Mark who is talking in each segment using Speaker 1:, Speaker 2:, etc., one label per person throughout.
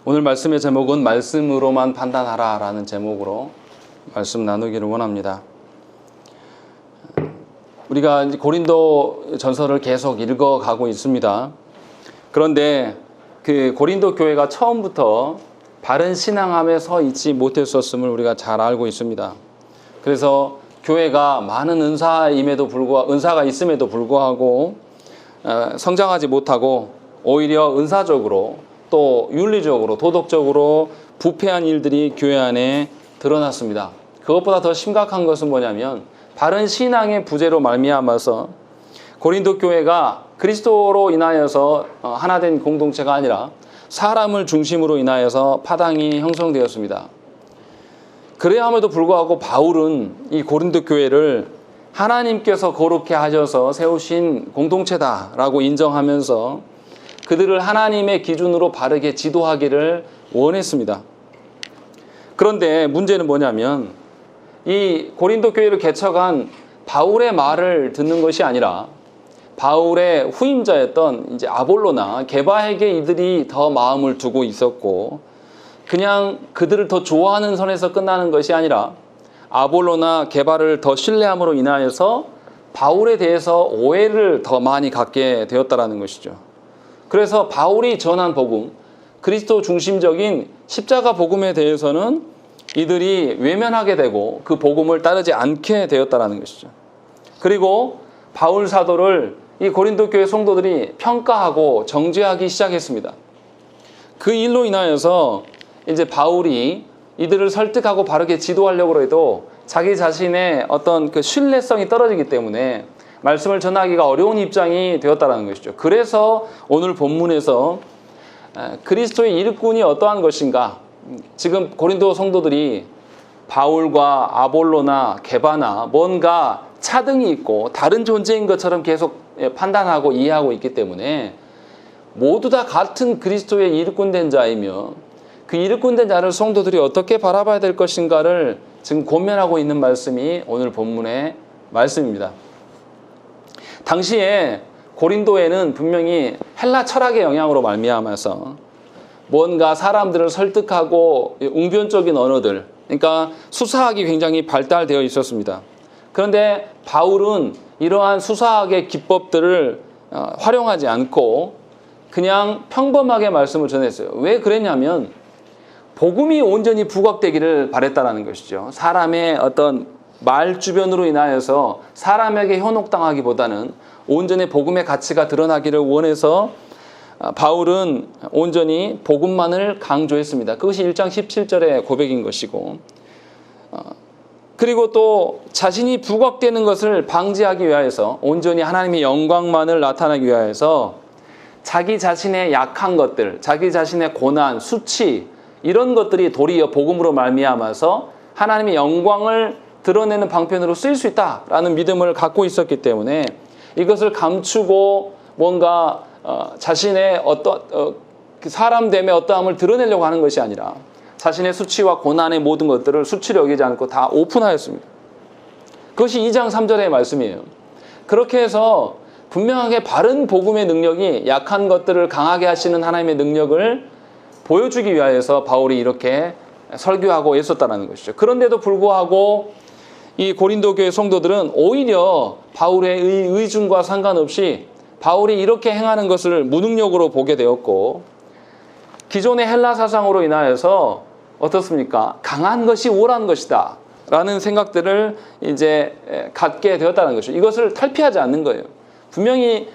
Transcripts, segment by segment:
Speaker 1: 오늘 말씀의 제목은 말씀으로만 판단하라 라는 제목으로 말씀 나누기를 원합니다. 우리가 고린도 전서를 계속 읽어가고 있습니다. 그런데 그 고린도 교회가 처음부터 바른 신앙함에 서 있지 못했었음을 우리가 잘 알고 있습니다. 그래서 교회가 많은 은사가 있음에도 불구하고 성장하지 못하고 오히려 은사적으로 또 윤리적으로 도덕적으로 부패한 일들이 교회 안에 드러났습니다. 그것보다 더 심각한 것은 뭐냐면 바른 신앙의 부재로 말미암아서 고린도 교회가 그리스도로 인하여서 하나 된 공동체가 아니라 사람을 중심으로 인하여서 파당이 형성되었습니다. 그래야함에도 불구하고 바울은 이 고린도 교회를 하나님께서 거룩해 하셔서 세우신 공동체다라고 인정하면서 그들을 하나님의 기준으로 바르게 지도하기를 원했습니다. 그런데 문제는 뭐냐면 이 고린도 교회를 개척한 바울의 말을 듣는 것이 아니라 바울의 후임자였던 이제 아볼로나 게바에게 이들이 더 마음을 두고 있었고, 그냥 그들을 더 좋아하는 선에서 끝나는 것이 아니라 아볼로나 게바를 더 신뢰함으로 인하여서 바울에 대해서 오해를 더 많이 갖게 되었다라는 것이죠. 그래서 바울이 전한 복음, 그리스도 중심적인 십자가 복음에 대해서는 이들이 외면하게 되고 그 복음을 따르지 않게 되었다라는 것이죠. 그리고 바울 사도를 이 고린도 교회 성도들이 평가하고 정죄하기 시작했습니다. 그 일로 인하여서 이제 바울이 이들을 설득하고 바르게 지도하려고 해도 자기 자신의 어떤 그 신뢰성이 떨어지기 때문에 말씀을 전하기가 어려운 입장이 되었다는 것이죠. 그래서 오늘 본문에서 그리스도의 일꾼이 어떠한 것인가, 지금 고린도 성도들이 바울과 아볼로나 게바나 뭔가 차등이 있고 다른 존재인 것처럼 계속 판단하고 이해하고 있기 때문에 모두 다 같은 그리스도의 일꾼된 자이며 그 일꾼된 자를 성도들이 어떻게 바라봐야 될 것인가를 지금 고민하고 있는 말씀이 오늘 본문의 말씀입니다. 당시에 고린도에는 분명히 헬라 철학의 영향으로 말미암아서 뭔가 사람들을 설득하고 웅변적인 언어들, 그러니까 수사학이 굉장히 발달되어 있었습니다. 그런데 바울은 이러한 수사학의 기법들을 활용하지 않고 그냥 평범하게 말씀을 전했어요. 왜 그랬냐면 복음이 온전히 부각되기를 바랬다는 것이죠. 사람의 어떤 말 주변으로 인하여서 사람에게 현혹당하기보다는 온전히 복음의 가치가 드러나기를 원해서 바울은 온전히 복음만을 강조했습니다. 그것이 1장 17절의 고백인 것이고, 그리고 또 자신이 부각되는 것을 방지하기 위하여서 온전히 하나님의 영광만을 나타내기 위하여서 자기 자신의 약한 것들, 자기 자신의 고난, 수치 이런 것들이 도리어 복음으로 말미암아서 하나님의 영광을 드러내는 방편으로 쓰일 수 있다라는 믿음을 갖고 있었기 때문에 이것을 감추고 뭔가 자신의 사람됨의 어떠함을 드러내려고 하는 것이 아니라 자신의 수치와 고난의 모든 것들을 수치로 여기지 않고 다 오픈하였습니다. 그것이 2장 3절의 말씀이에요. 그렇게 해서 분명하게 바른 복음의 능력이 약한 것들을 강하게 하시는 하나님의 능력을 보여주기 위하여서 바울이 이렇게 설교하고 애썼다는 것이죠. 그런데도 불구하고 이 고린도 교회 성도들은 오히려 바울의 의중과 상관없이 바울이 이렇게 행하는 것을 무능력으로 보게 되었고, 기존의 헬라 사상으로 인하여서 어떻습니까? 강한 것이 옳은 것이다 라는 생각들을 이제 갖게 되었다는 것이죠. 이것을 탈피하지 않는 거예요. 분명히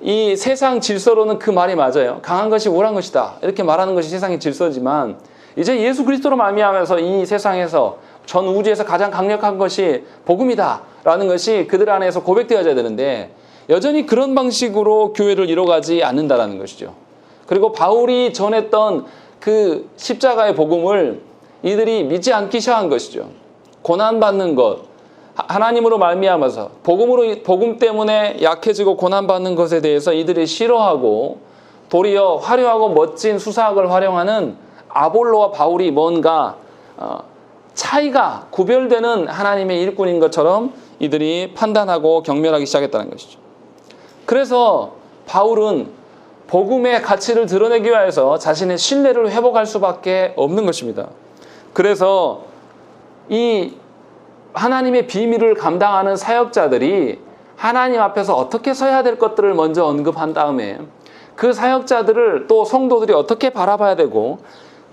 Speaker 1: 이 세상 질서로는 그 말이 맞아요. 강한 것이 옳은 것이다 이렇게 말하는 것이 세상의 질서지만, 이제 예수 그리스도로 말미암아서 이 세상에서 전 우주에서 가장 강력한 것이 복음이다 라는 것이 그들 안에서 고백되어져야 되는데 여전히 그런 방식으로 교회를 이뤄가지 않는다라는 것이죠. 그리고 바울이 전했던 그 십자가의 복음을 이들이 믿지 않기 시작한 것이죠. 고난받는 것, 하나님으로 말미암아서 복음 때문에 약해지고 고난받는 것에 대해서 이들이 싫어하고 도리어 화려하고 멋진 수사학을 활용하는 아볼로와 바울이 뭔가 차이가 구별되는 하나님의 일꾼인 것처럼 이들이 판단하고 경멸하기 시작했다는 것이죠. 그래서 바울은 복음의 가치를 드러내기 위해서 자신의 신뢰를 회복할 수밖에 없는 것입니다. 그래서 이 하나님의 비밀을 감당하는 사역자들이 하나님 앞에서 어떻게 서야 될 것들을 먼저 언급한 다음에 그 사역자들을 또 성도들이 어떻게 바라봐야 되고,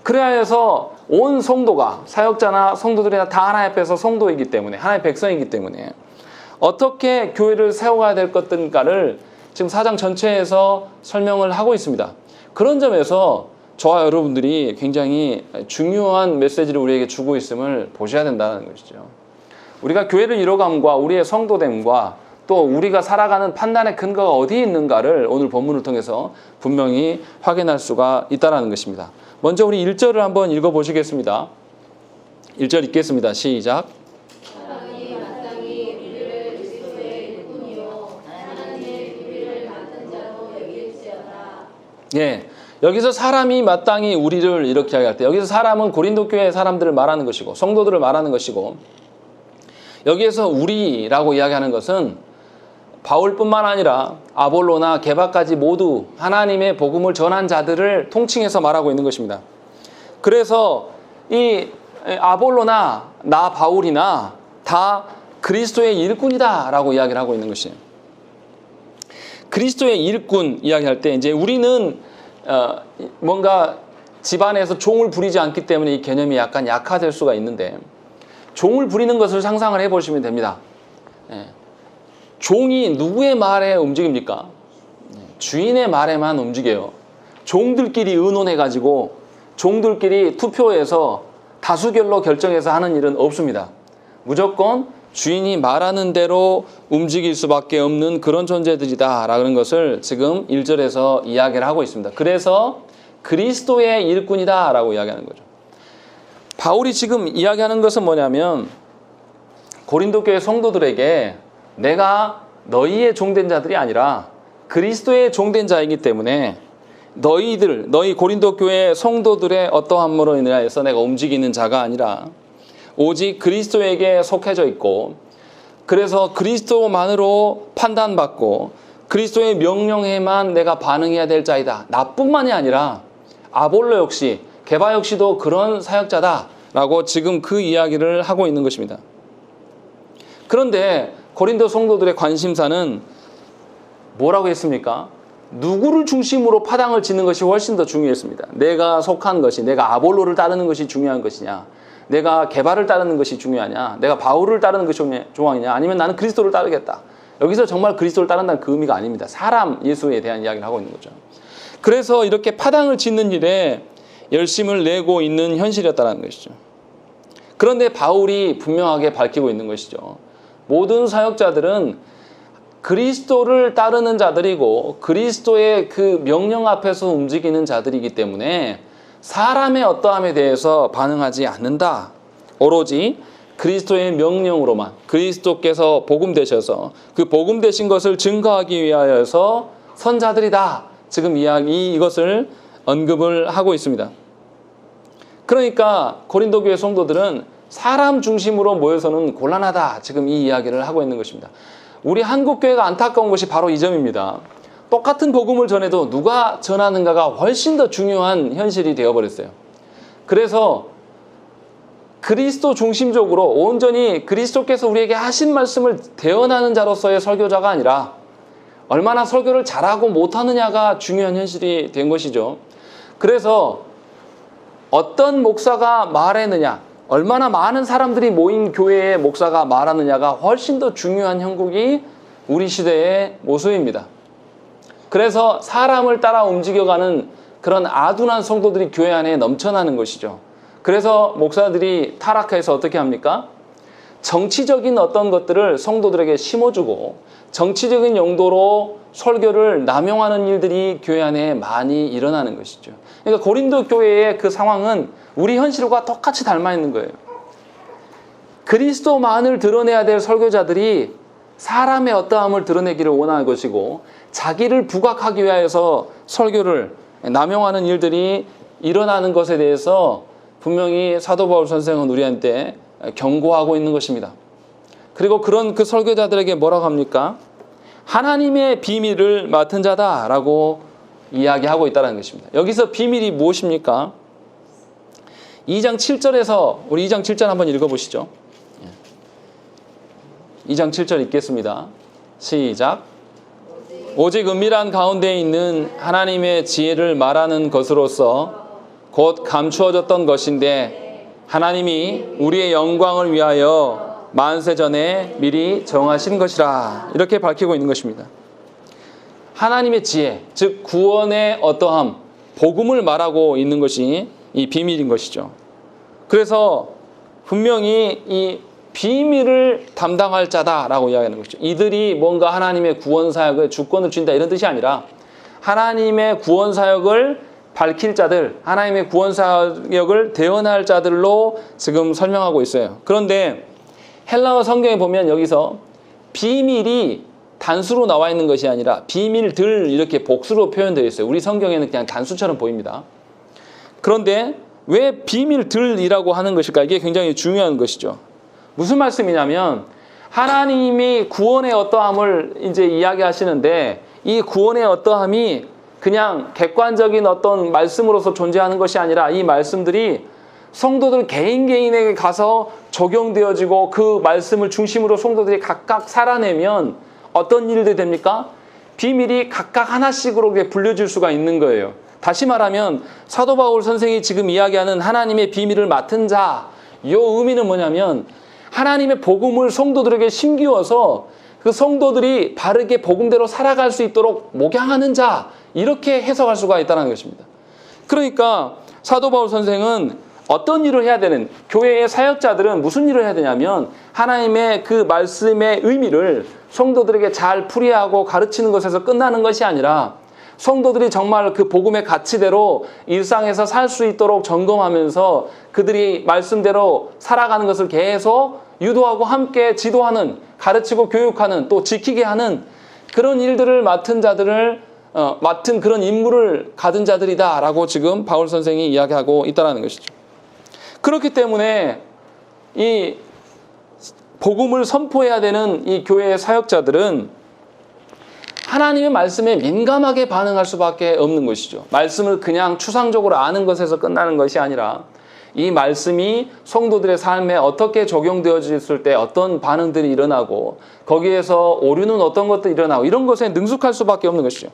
Speaker 1: 그래야 해서 온 성도가, 사역자나 성도들이나 다 하나님 앞에서 성도이기 때문에, 하나님의 백성이기 때문에 어떻게 교회를 세워가야 될 것들인가를 지금 4장 전체에서 설명을 하고 있습니다. 그런 점에서 저와 여러분들이 굉장히 중요한 메시지를 우리에게 주고 있음을 보셔야 된다는 것이죠. 우리가 교회를 이뤄감과 우리의 성도됨과 또 우리가 살아가는 판단의 근거가 어디에 있는가를 오늘 본문을 통해서 분명히 확인할 수가 있다는 것입니다. 먼저 우리 1절을 한번 읽어보시겠습니다. 1절 읽겠습니다. 시작. 예, 여기서 사람이 마땅히 우리를 이렇게 할 때, 여기서 사람은 고린도 교회의 사람들을 말하는 것이고 성도들을 말하는 것이고, 여기에서 우리라고 이야기하는 것은 바울뿐만 아니라 아볼로나 게바까지 모두 하나님의 복음을 전한 자들을 통칭해서 말하고 있는 것입니다. 그래서 이 아볼로나 나 바울이나 다 그리스도의 일꾼이다 라고 이야기를 하고 있는 것이에요. 그리스도의 일꾼 이야기할 때 이제 우리는 뭔가 집안에서 종을 부리지 않기 때문에 이 개념이 약간 약화될 수가 있는데, 종을 부리는 것을 상상을 해보시면 됩니다. 종이 누구의 말에 움직입니까? 주인의 말에만 움직여요. 종들끼리 의논해가지고 종들끼리 투표해서 다수결로 결정해서 하는 일은 없습니다. 무조건 주인이 말하는 대로 움직일 수밖에 없는 그런 존재들이다라는 것을 지금 1절에서 이야기를 하고 있습니다. 그래서 그리스도의 일꾼이다라고 이야기하는 거죠. 바울이 지금 이야기하는 것은 뭐냐면, 고린도 교회 성도들에게 내가 너희의 종된 자들이 아니라 그리스도의 종된 자이기 때문에 너희 고린도 교회 성도들의 어떠함으로 인하여서 내가 움직이는 자가 아니라 오직 그리스도에게 속해져 있고, 그래서 그리스도만으로 판단받고 그리스도의 명령에만 내가 반응해야 될 자이다. 나뿐만이 아니라 아볼로 역시, 게바 역시도 그런 사역자다라고 지금 그 이야기를 하고 있는 것입니다. 그런데 고린도 성도들의 관심사는 뭐라고 했습니까? 누구를 중심으로 파당을 짓는 것이 훨씬 더 중요했습니다. 내가 속한 것이, 내가 아볼로를 따르는 것이 중요한 것이냐, 내가 게바를 따르는 것이 중요하냐, 내가 바울을 따르는 것이 중요하냐, 아니면 나는 그리스도를 따르겠다. 여기서 정말 그리스도를 따른다는 그 의미가 아닙니다. 사람 예수에 대한 이야기를 하고 있는 거죠. 그래서 이렇게 파당을 짓는 일에 열심을 내고 있는 현실이었다는 것이죠. 그런데 바울이 분명하게 밝히고 있는 것이죠. 모든 사역자들은 그리스도를 따르는 자들이고 그리스도의 그 명령 앞에서 움직이는 자들이기 때문에 사람의 어떠함에 대해서 반응하지 않는다. 오로지 그리스도의 명령으로만, 그리스도께서 복음 되셔서 그 복음 되신 것을 증거하기 위하여서 선자들이다. 지금 이것을 언급을 하고 있습니다. 그러니까 고린도 교회 성도들은 사람 중심으로 모여서는 곤란하다. 지금 이 이야기를 하고 있는 것입니다. 우리 한국 교회가 안타까운 것이 바로 이 점입니다. 똑같은 복음을 전해도 누가 전하는가가 훨씬 더 중요한 현실이 되어버렸어요. 그래서 그리스도 중심적으로 온전히 그리스도께서 우리에게 하신 말씀을 대언하는 자로서의 설교자가 아니라 얼마나 설교를 잘하고 못하느냐가 중요한 현실이 된 것이죠. 그래서 어떤 목사가 말했느냐, 얼마나 많은 사람들이 모인 교회의 목사가 말하느냐가 훨씬 더 중요한 형국이 우리 시대의 모습입니다. 그래서 사람을 따라 움직여가는 그런 아둔한 성도들이 교회 안에 넘쳐나는 것이죠. 그래서 목사들이 타락해서 어떻게 합니까? 정치적인 어떤 것들을 성도들에게 심어주고 정치적인 용도로 설교를 남용하는 일들이 교회 안에 많이 일어나는 것이죠. 그러니까 고린도 교회의 그 상황은 우리 현실과 똑같이 닮아 있는 거예요. 그리스도만을 드러내야 될 설교자들이 사람의 어떠함을 드러내기를 원하는 것이고, 자기를 부각하기 위해서 설교를 남용하는 일들이 일어나는 것에 대해서 분명히 사도 바울 선생은 우리한테 경고하고 있는 것입니다. 그리고 그런 그 설교자들에게 뭐라고 합니까? 하나님의 비밀을 맡은 자다라고 이야기하고 있다는 것입니다. 여기서 비밀이 무엇입니까? 2장 7절에서 우리 2장 7절 한번 읽어보시죠. 2장 7절 읽겠습니다. 시작. 오직 은밀한 가운데 있는 하나님의 지혜를 말하는 것으로서 곧 감추어졌던 것인데 하나님이 우리의 영광을 위하여 만세 전에 미리 정하신 것이라. 이렇게 밝히고 있는 것입니다. 하나님의 지혜, 즉 구원의 어떠함, 복음을 말하고 있는 것이 이 비밀인 것이죠. 그래서 분명히 이 비밀을 담당할 자다라고 이야기하는 것이죠. 이들이 뭔가 하나님의 구원 사역을 주권을 쥔다 이런 뜻이 아니라 하나님의 구원 사역을 밝힐 자들, 하나님의 구원 사역을 대언할 자들로 지금 설명하고 있어요. 그런데 헬라어 성경에 보면 여기서 비밀이 단수로 나와 있는 것이 아니라 비밀들 이렇게 복수로 표현되어 있어요. 우리 성경에는 그냥 단수처럼 보입니다. 그런데 왜 비밀들이라고 하는 것일까? 이게 굉장히 중요한 것이죠. 무슨 말씀이냐면 하나님이 구원의 어떠함을 이제 이야기하시는데 이 구원의 어떠함이 그냥 객관적인 어떤 말씀으로서 존재하는 것이 아니라 이 말씀들이 성도들 개인에게 가서 적용되어지고 그 말씀을 중심으로 성도들이 각각 살아내면 어떤 일들이 됩니까? 비밀이 각각 하나씩으로 불려질 수가 있는 거예요. 다시 말하면 사도 바울 선생이 지금 이야기하는 하나님의 비밀을 맡은 자, 이 의미는 뭐냐면 하나님의 복음을 성도들에게 심기워서 그 성도들이 바르게 복음대로 살아갈 수 있도록 목양하는 자, 이렇게 해석할 수가 있다는 것입니다. 그러니까 사도 바울 선생은 어떤 일을 해야 되는, 교회의 사역자들은 무슨 일을 해야 되냐면 하나님의 그 말씀의 의미를 성도들에게 잘 풀이하고 가르치는 것에서 끝나는 것이 아니라 성도들이 정말 그 복음의 가치대로 일상에서 살 수 있도록 점검하면서 그들이 말씀대로 살아가는 것을 계속 유도하고 함께 지도하는, 가르치고 교육하는, 또 지키게 하는 그런 일들을 맡은 자들을 맡은 그런 임무를 가진 자들이다라고 지금 바울 선생이 이야기하고 있다는 것이죠. 그렇기 때문에 이 복음을 선포해야 되는 이 교회의 사역자들은 하나님의 말씀에 민감하게 반응할 수밖에 없는 것이죠. 말씀을 그냥 추상적으로 아는 것에서 끝나는 것이 아니라 이 말씀이 성도들의 삶에 어떻게 적용되어졌을 때 어떤 반응들이 일어나고 거기에서 오류는 어떤 것들이 일어나고 이런 것에 능숙할 수밖에 없는 것이죠.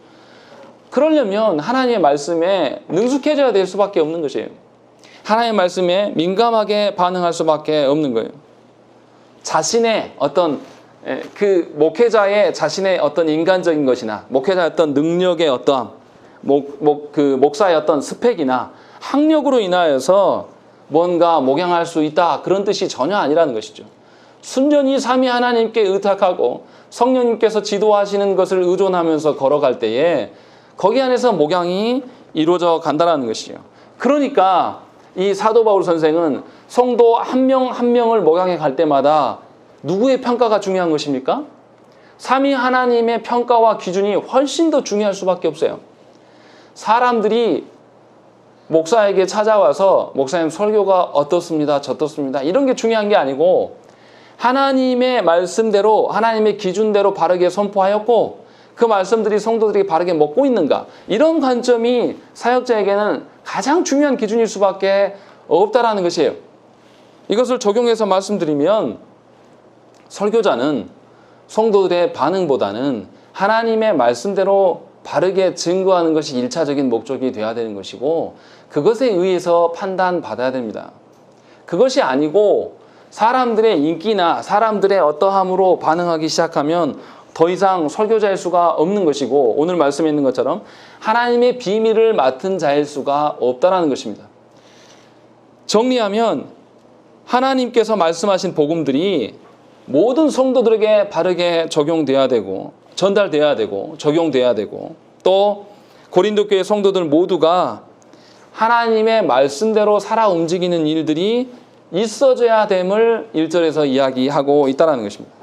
Speaker 1: 그러려면 하나님의 말씀에 능숙해져야 될 수밖에 없는 것이에요. 하나님의 말씀에 민감하게 반응할 수밖에 없는 거예요. 자신의 어떤 그 목회자의 자신의 어떤 인간적인 것이나 목회자의 어떤 능력의 어떠함, 목사의 어떤 스펙이나 학력으로 인하여서 뭔가 목양할 수 있다 그런 뜻이 전혀 아니라는 것이죠. 순전히 삼위 하나님께 의탁하고 성령님께서 지도하시는 것을 의존하면서 걸어갈 때에 거기 안에서 목양이 이루어져 간다는 것이에요. 그러니까 이 사도 바울 선생은 성도 한 명 한 명을 목양해 갈 때마다 누구의 평가가 중요한 것입니까? 삼위 하나님의 평가와 기준이 훨씬 더 중요할 수밖에 없어요. 사람들이 목사에게 찾아와서 목사님 설교가 어떻습니다, 저떻습니다 이런 게 중요한 게 아니고 하나님의 말씀대로 하나님의 기준대로 바르게 선포하였고 그 말씀들이 성도들이 바르게 먹고 있는가, 이런 관점이 사역자에게는 가장 중요한 기준일 수밖에 없다라는 것이에요. 이것을 적용해서 말씀드리면 설교자는 성도들의 반응보다는 하나님의 말씀대로 바르게 증거하는 것이 1차적인 목적이 되어야 되는 것이고 그것에 의해서 판단받아야 됩니다. 그것이 아니고 사람들의 인기나 사람들의 어떠함으로 반응하기 시작하면 더 이상 설교자일 수가 없는 것이고 오늘 말씀에 있는 것처럼 하나님의 비밀을 맡은 자일 수가 없다는 것입니다. 정리하면 하나님께서 말씀하신 복음들이 모든 성도들에게 바르게 적용돼야 되고 전달돼야 되고 적용돼야 되고 또 고린도 교회 성도들 모두가 하나님의 말씀대로 살아 움직이는 일들이 있어져야 됨을 1절에서 이야기하고 있다는 것입니다.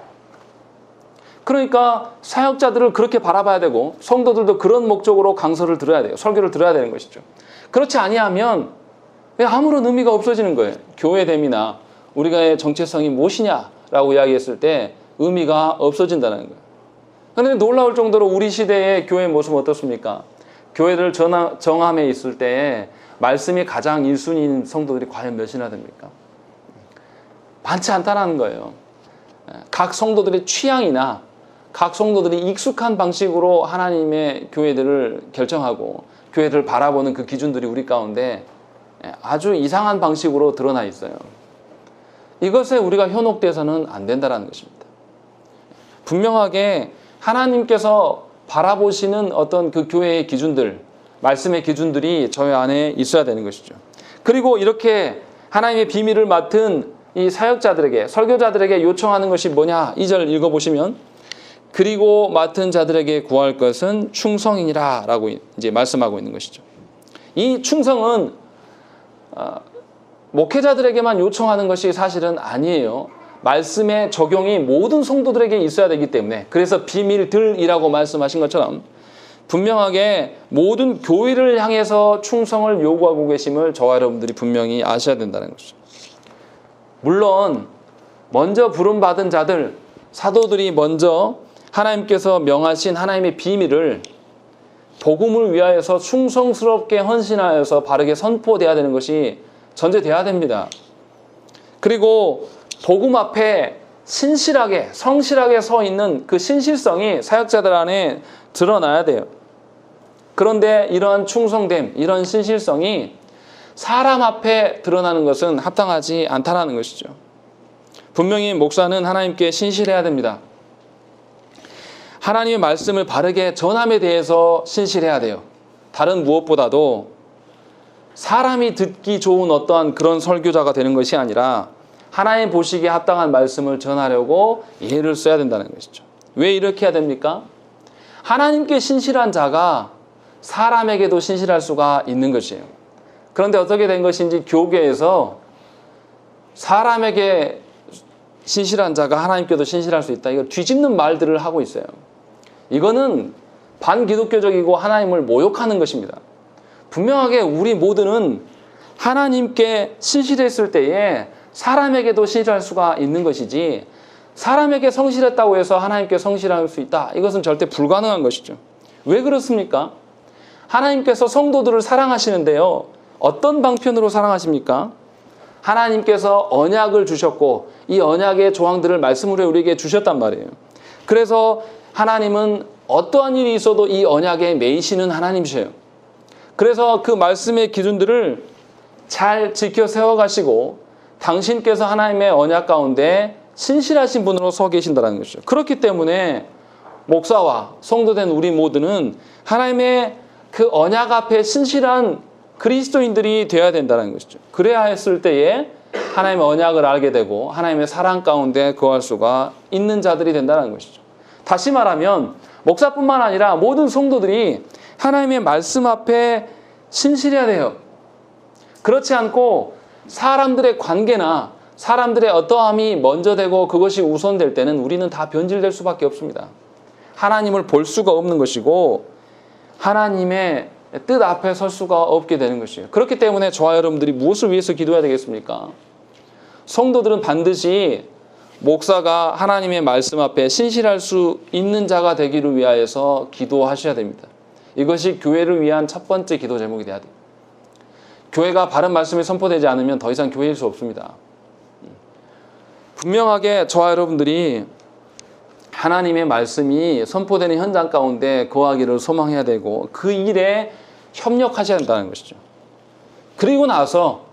Speaker 1: 그러니까 사역자들을 그렇게 바라봐야 되고 성도들도 그런 목적으로 강서를 들어야 돼요. 설교를 들어야 되는 것이죠. 그렇지 아니하면 아무런 의미가 없어지는 거예요. 교회됨이나 우리가의 정체성이 무엇이냐라고 이야기했을 때 의미가 없어진다는 거예요. 그런데 놀라울 정도로 우리 시대의 교회 모습은 어떻습니까? 교회를 정함에 있을 때에 말씀이 가장 1순위인 성도들이 과연 몇이나 됩니까? 많지 않다는 거예요. 각 성도들의 취향이나 각 성도들이 익숙한 방식으로 하나님의 교회들을 결정하고 교회를 바라보는 그 기준들이 우리 가운데 아주 이상한 방식으로 드러나 있어요. 이것에 우리가 현혹돼서는 안 된다는 것입니다. 분명하게 하나님께서 바라보시는 어떤 그 교회의 기준들, 말씀의 기준들이 저희 안에 있어야 되는 것이죠. 그리고 이렇게 하나님의 비밀을 맡은 이 사역자들에게, 설교자들에게 요청하는 것이 뭐냐? 2절 읽어보시면, 그리고 맡은 자들에게 구할 것은 충성이니라 라고 이제 말씀하고 있는 것이죠. 이 충성은 목회자들에게만 요청하는 것이 사실은 아니에요. 말씀의 적용이 모든 성도들에게 있어야 되기 때문에, 그래서 비밀들이라고 말씀하신 것처럼 분명하게 모든 교회를 향해서 충성을 요구하고 계심을 저와 여러분들이 분명히 아셔야 된다는 것이죠. 물론 먼저 부름받은 자들, 사도들이 먼저 하나님께서 명하신 하나님의 비밀을 복음을 위하여서 충성스럽게 헌신하여서 바르게 선포돼야 되는 것이 전제돼야 됩니다. 그리고 복음 앞에 신실하게, 성실하게 서 있는 그 신실성이 사역자들 안에 드러나야 돼요. 그런데 이러한 충성됨, 이런 신실성이 사람 앞에 드러나는 것은 합당하지 않다는 것이죠. 분명히 목사는 하나님께 신실해야 됩니다. 하나님의 말씀을 바르게 전함에 대해서 신실해야 돼요. 다른 무엇보다도 사람이 듣기 좋은 어떠한 그런 설교자가 되는 것이 아니라 하나님 보시기에 합당한 말씀을 전하려고 예를 써야 된다는 것이죠. 왜 이렇게 해야 됩니까? 하나님께 신실한 자가 사람에게도 신실할 수가 있는 것이에요. 그런데 어떻게 된 것인지 교계에서 사람에게 신실한 자가 하나님께도 신실할 수 있다, 이거 뒤집는 말들을 하고 있어요. 이거는 반기독교적이고 하나님을 모욕하는 것입니다. 분명하게 우리 모두는 하나님께 신실했을 때에 사람에게도 신실할 수가 있는 것이지, 사람에게 성실했다고 해서 하나님께 성실할 수 있다, 이것은 절대 불가능한 것이죠. 왜 그렇습니까? 하나님께서 성도들을 사랑하시는데요, 어떤 방편으로 사랑하십니까? 하나님께서 언약을 주셨고 이 언약의 조항들을 말씀으로 우리에게 주셨단 말이에요. 그래서 하나님은 어떠한 일이 있어도 이 언약에 매이시는 하나님이세요. 그래서 그 말씀의 기준들을 잘 지켜 세워가시고 당신께서 하나님의 언약 가운데 신실하신 분으로 서 계신다는 것이죠. 그렇기 때문에 목사와 성도된 우리 모두는 하나님의 그 언약 앞에 신실한 그리스도인들이 되어야 된다는 것이죠. 그래야 했을 때에 하나님의 언약을 알게 되고 하나님의 사랑 가운데 거할 수가 있는 자들이 된다는 것이죠. 다시 말하면 목사뿐만 아니라 모든 성도들이 하나님의 말씀 앞에 신실해야 돼요. 그렇지 않고 사람들의 관계나 사람들의 어떠함이 먼저 되고 그것이 우선될 때는 우리는 다 변질될 수밖에 없습니다. 하나님을 볼 수가 없는 것이고 하나님의 뜻 앞에 설 수가 없게 되는 것이에요. 그렇기 때문에 저와 여러분들이 무엇을 위해서 기도해야 되겠습니까? 성도들은 반드시 목사가 하나님의 말씀 앞에 신실할 수 있는 자가 되기를 위하여서 기도하셔야 됩니다. 이것이 교회를 위한 첫 번째 기도 제목이 돼야 돼요. 교회가 바른 말씀이 선포되지 않으면 더 이상 교회일 수 없습니다. 분명하게 저와 여러분들이 하나님의 말씀이 선포되는 현장 가운데 거하기를 소망해야 되고 그 일에 협력하셔야 한다는 것이죠. 그리고 나서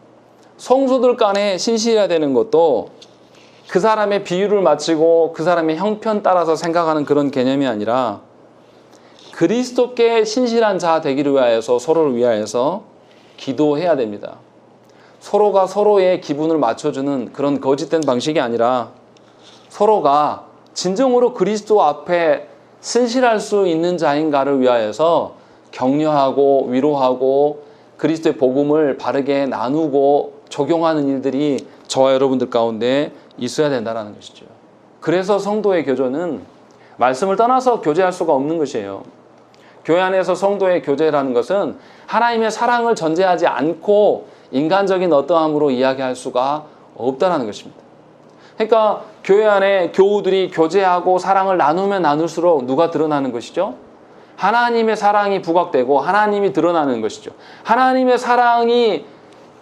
Speaker 1: 성도들 간에 신실해야 되는 것도 그 사람의 비유를 마치고 그 사람의 형편 따라서 생각하는 그런 개념이 아니라 그리스도께 신실한 자 되기를 위하여서 서로를 위하여서 기도해야 됩니다. 서로가 서로의 기분을 맞춰주는 그런 거짓된 방식이 아니라 서로가 진정으로 그리스도 앞에 신실할 수 있는 자인가를 위하여서 격려하고 위로하고 그리스도의 복음을 바르게 나누고 적용하는 일들이 저와 여러분들 가운데 있어야 된다는 것이죠. 그래서 성도의 교제는 말씀을 떠나서 교제할 수가 없는 것이에요. 교회 안에서 성도의 교제라는 것은 하나님의 사랑을 전제하지 않고 인간적인 어떠함으로 이야기할 수가 없다는 것입니다. 그러니까 교회 안에 교우들이 교제하고 사랑을 나누면 나눌수록 누가 드러나는 것이죠? 하나님의 사랑이 부각되고 하나님이 드러나는 것이죠. 하나님의 사랑이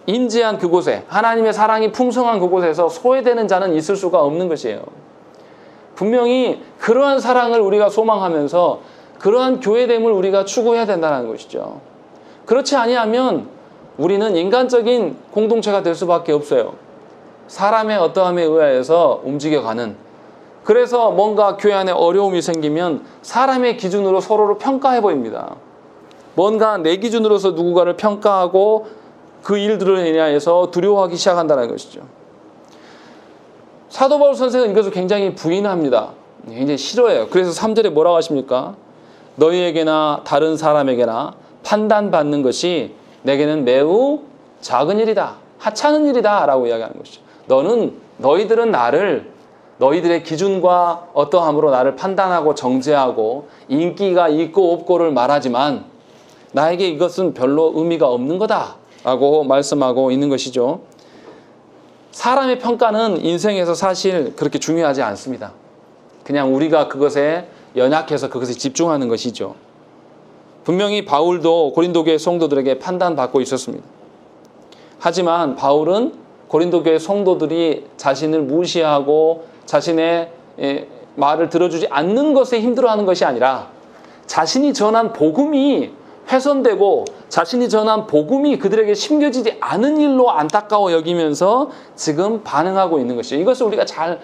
Speaker 1: 임재한 그곳에, 하나님의 사랑이 풍성한 그곳에서 소외되는 자는 있을 수가 없는 것이에요. 분명히 그러한 사랑을 우리가 소망하면서 그러한 교회됨을 우리가 추구해야 된다는 것이죠. 그렇지 아니하면 우리는 인간적인 공동체가 될 수밖에 없어요. 사람의 어떠함에 의하여서 움직여가는. 그래서 뭔가 교회 안에 어려움이 생기면 사람의 기준으로 서로를 평가해 보입니다. 뭔가 내 기준으로서 누군가를 평가하고 그 일들을 인하여서 두려워하기 시작한다는 것이죠. 사도 바울 선생은 이것을 굉장히 부인합니다. 굉장히 싫어해요. 그래서 3절에 뭐라고 하십니까? 너희에게나 다른 사람에게나 판단받는 것이 내게는 매우 작은 일이다. 하찮은 일이다. 라고 이야기하는 것이죠. 너희들은 나를 너희들의 기준과 어떠함으로 나를 판단하고 정죄하고 인기가 있고 없고를 말하지만 나에게 이것은 별로 의미가 없는 거다. 라고 말씀하고 있는 것이죠. 사람의 평가는 인생에서 사실 그렇게 중요하지 않습니다. 그냥 우리가 그것에 연약해서 그것에 집중하는 것이죠. 분명히 바울도 고린도 교회 성도들에게 판단받고 있었습니다. 하지만 바울은 고린도 교회 성도들이 자신을 무시하고 자신의 말을 들어주지 않는 것에 힘들어하는 것이 아니라 자신이 전한 복음이 훼손되고 자신이 전한 복음이 그들에게 심겨지지 않은 일로 안타까워 여기면서 지금 반응하고 있는 것이죠. 이것을 우리가 잘